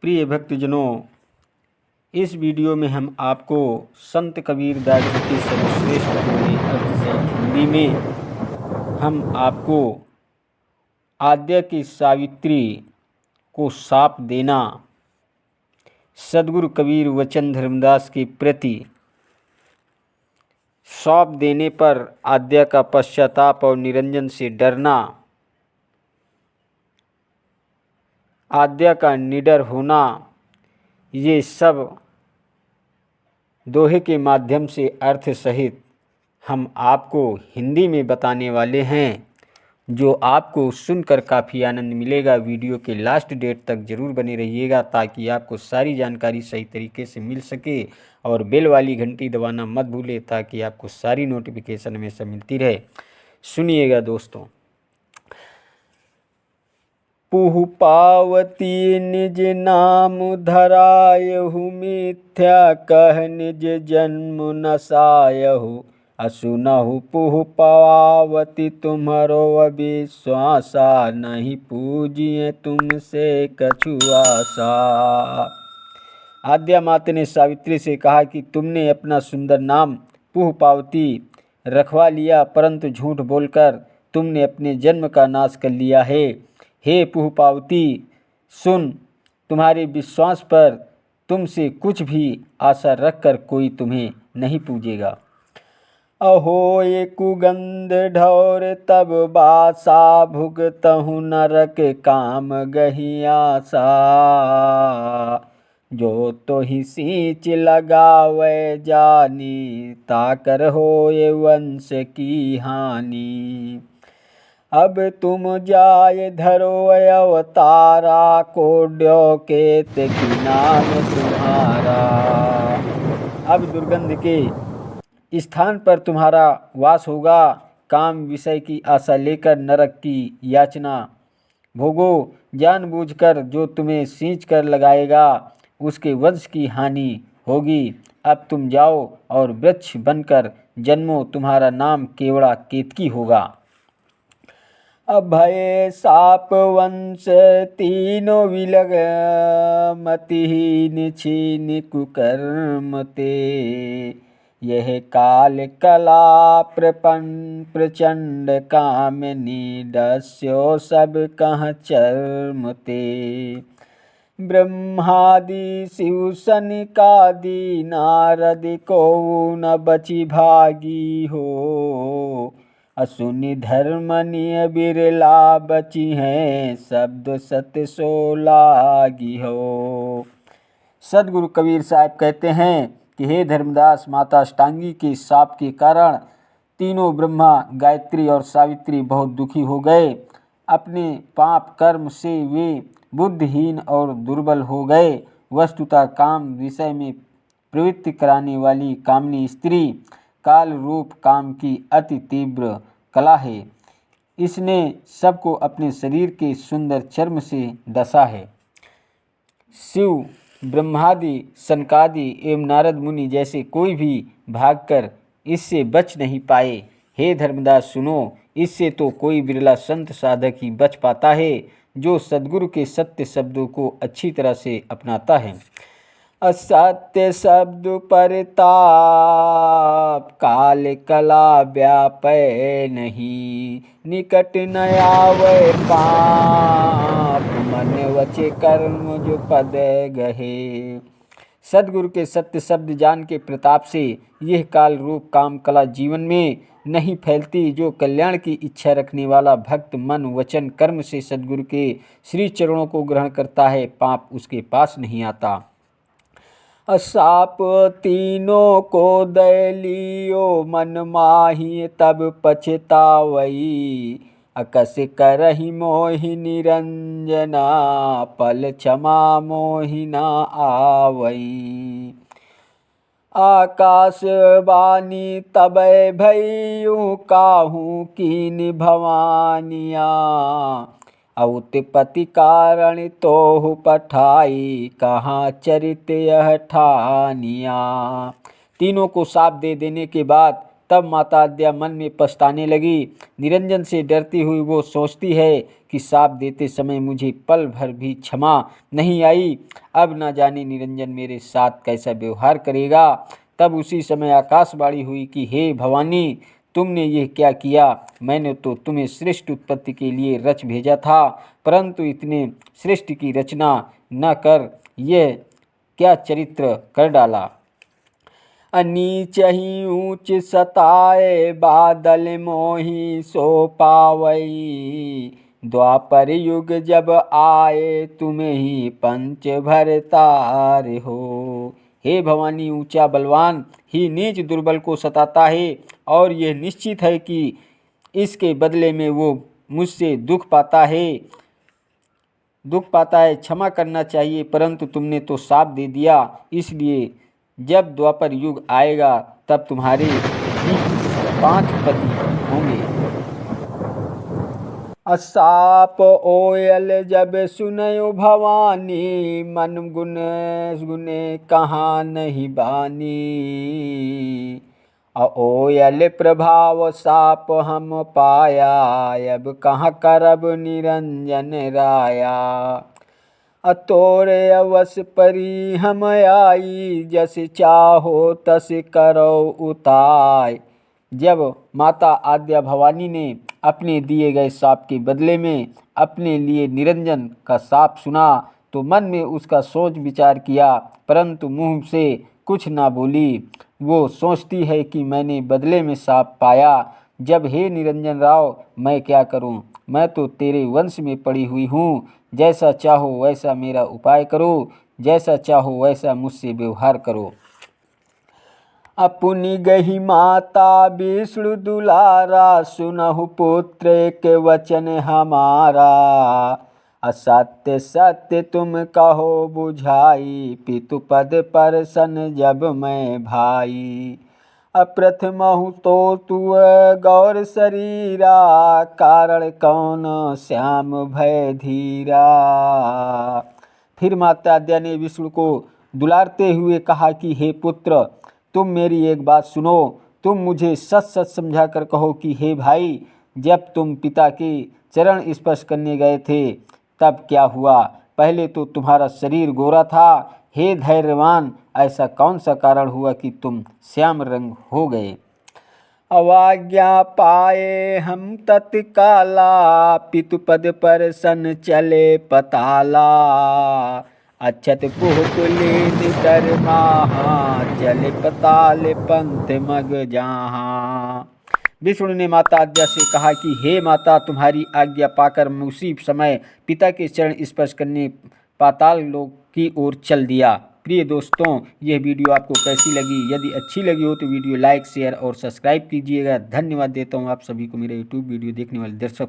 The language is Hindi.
प्रिय भक्तजनों, इस वीडियो में हम आपको संत कबीरदास जी की सर्वश्रेष्ठ पूरी अर्थ सहित हिंदी में हम आपको आद्या की सावित्री को साप देना, सद्गुरु कबीर वचन धर्मदास के प्रति सौंप देने पर आद्या का पश्चाताप और निरंजन से डरना, आद्या का निडर होना, ये सब दोहे के माध्यम से अर्थ सहित हम आपको हिंदी में बताने वाले हैं, जो आपको सुनकर काफ़ी आनंद मिलेगा। वीडियो के लास्ट डेट तक ज़रूर बने रहिएगा ताकि आपको सारी जानकारी सही तरीके से मिल सके, और बेल वाली घंटी दबाना मत भूलें ताकि आपको सारी नोटिफिकेशन हमेशा मिलती रहे। सुनिएगा दोस्तों। पुहु पावती निज नाम धरायहु, मिथ्या कह निज जन्म नसायहु। असुनहु पुहु पावती तुम्हरो अविश्वासा, नहीं पूजिए तुमसे कछु आशा। आद्या माता ने सावित्री से कहा कि तुमने अपना सुंदर नाम पुह पावती रखवा लिया, परंतु झूठ बोलकर तुमने अपने जन्म का नाश कर लिया है। हे पुह पावती, सुन, तुम्हारे विश्वास पर तुमसे कुछ भी आशा रखकर कोई तुम्हें नहीं पूजेगा। अहो ये कुगंध ढौर तब बासा, भुगतहु नरक काम गही आशा। जो तो ही सींच लगावे जानी, ताकर होए वंश की हानि। अब तुम जाय धरो अवतारा, कोड्यो के की नाम तुम्हारा। अब दुर्गंध के स्थान पर तुम्हारा वास होगा। काम विषय की आशा लेकर नरक की याचना भोगो। जानबूझकर जो तुम्हें सींच कर लगाएगा उसके वंश की हानि होगी। अब तुम जाओ और वृक्ष बनकर जन्मो, तुम्हारा नाम केवड़ा केतकी होगा। अभय साप वंश तीनों विलग, मतिहीन छीन कुकर्म ते। यह काल कला प्रचंड कामिनी, दस्यो सब कह चर्म ते। ब्रह्मादि शिव सनिकादि, नारद को न बची भागी हो। असुनि धर्मनिय बिरला बची हैं, शब्द सत्य सो लागी हो। सदगुरु कबीर साहब कहते हैं कि हे धर्मदास, माता अष्टांगी के शाप के कारण तीनों ब्रह्मा, गायत्री और सावित्री बहुत दुखी हो गए। अपने पाप कर्म से वे बुद्धिहीन और दुर्बल हो गए। वस्तुतः काम विषय में प्रवृत्ति कराने वाली कामनी स्त्री काल रूप काम की अति तीव्र कला है। इसने सबको अपने शरीर के सुंदर चर्म से डसा है। शिव, ब्रह्मादि, सनकादि एवं नारद मुनि जैसे कोई भी भागकर इससे बच नहीं पाए। हे धर्मदास सुनो, इससे तो कोई बिरला संत साधक ही बच पाता है जो सद्गुरु के सत्य शब्दों को अच्छी तरह से अपनाता है। असत्य शब्द परताप, काल कला व्यापय नहीं। निकट न आवे पाप, मन वचे कर्म जो पद गहे। सद्गुरु के सत्य शब्द जान के प्रताप से यह काल रूप काम कला जीवन में नहीं फैलती। जो कल्याण की इच्छा रखने वाला भक्त मन वचन कर्म से सद्गुरु के श्री चरणों को ग्रहण करता है, पाप उसके पास नहीं आता। असाप तीनों को दय लियो, मन माही तब पछतावई। अकस करहि मोहि निरंजना, पल क्षमा मोहि ना आवई। आकाश वाणी तबै भयउ, काहू कीन भवानिया। औतपति कारण तोहु पठाई, कहाँ चरित यह ठानिया। तीनों को साप दे देने के बाद तब माता आद्या मन में पछताने लगी। निरंजन से डरती हुई वो सोचती है कि शाप देते समय मुझे पल भर भी क्षमा नहीं आई। अब न जाने निरंजन मेरे साथ कैसा व्यवहार करेगा। तब उसी समय आकाशवाणी हुई कि हे भवानी, तुमने ये क्या किया? मैंने तो तुम्हें श्रेष्ठ उत्पत्ति के लिए रच भेजा था, परंतु इतने श्रेष्ठ की रचना न कर यह क्या चरित्र कर डाला। नीच ही ऊंच सताए बादल मोही सो पावई। द्वापर युग जब आए तुम्हें ही पंच भरतार हो। हे भवानी, ऊंचा बलवान ही नीच दुर्बल को सताता है और यह निश्चित है कि इसके बदले में वो मुझसे दुख पाता है। क्षमा करना चाहिए, परंतु तुमने तो शाप दे दिया, इसलिए जब द्वापर युग आएगा तब तुम्हारे भी 5 पति होंगे। असाप ओयल जब सुनयो भवानी, मन गुन गुने कहाँ नहीं बानी। ओयल प्रभाव साप हम पाया, अब कहाँ करब निरंजन राया। तोरे अवस परी हम आई, जस चाहो तस करो उताय। जब माता आद्या भवानी ने अपने दिए गए शाप के बदले में अपने लिए निरंजन का शाप सुना तो मन में उसका सोच विचार किया, परंतु मुंह से कुछ ना बोली। वो सोचती है कि मैंने बदले में शाप पाया, जब हे निरंजन राव मैं क्या करूं? मैं तो तेरे वंश में पड़ी हुई हूँ। जैसा चाहो वैसा मेरा उपाय करो, जैसा चाहो वैसा मुझसे व्यवहार करो। अपनी गही माता विष्णु दुलारा, सुनहु पुत्र के वचन हमारा। असत्य सत्य तुम कहो बुझाई, पितु पद पर सन जब मैं भाई। अप्रथमहु तो तु गौर शरीरा, कारण कौन श्याम भय धीरा। फिर माता आद्या ने विष्णु को दुलारते हुए कहा कि हे पुत्र, तुम मेरी एक बात सुनो। तुम मुझे सच सच समझा कर कहो कि हे भाई, जब तुम पिता के चरण स्पर्श करने गए थे तब क्या हुआ? पहले तो तुम्हारा शरीर गोरा था। हे धैर्यवान, ऐसा कौन सा कारण हुआ कि तुम श्याम रंग हो गए? अवाज्ञा पाए हम तत्काला, पितुपद पर सन चले पताला। अक्षत पुहकुलीन दरमाहा, चले पताल पंथ मग जहाँ। विष्णु ने माता आद्या से कहा कि हे माता, तुम्हारी आज्ञा पाकर मैं उसी समय पिता के चरण स्पर्श करने पाताल लोक की ओर चल दिया। प्रिय दोस्तों, यह वीडियो आपको कैसी लगी? यदि अच्छी लगी हो तो वीडियो लाइक, शेयर और सब्सक्राइब कीजिएगा। धन्यवाद देता हूँ आप सभी को, मेरे यूट्यूब वीडियो देखने वाले दर्शकों।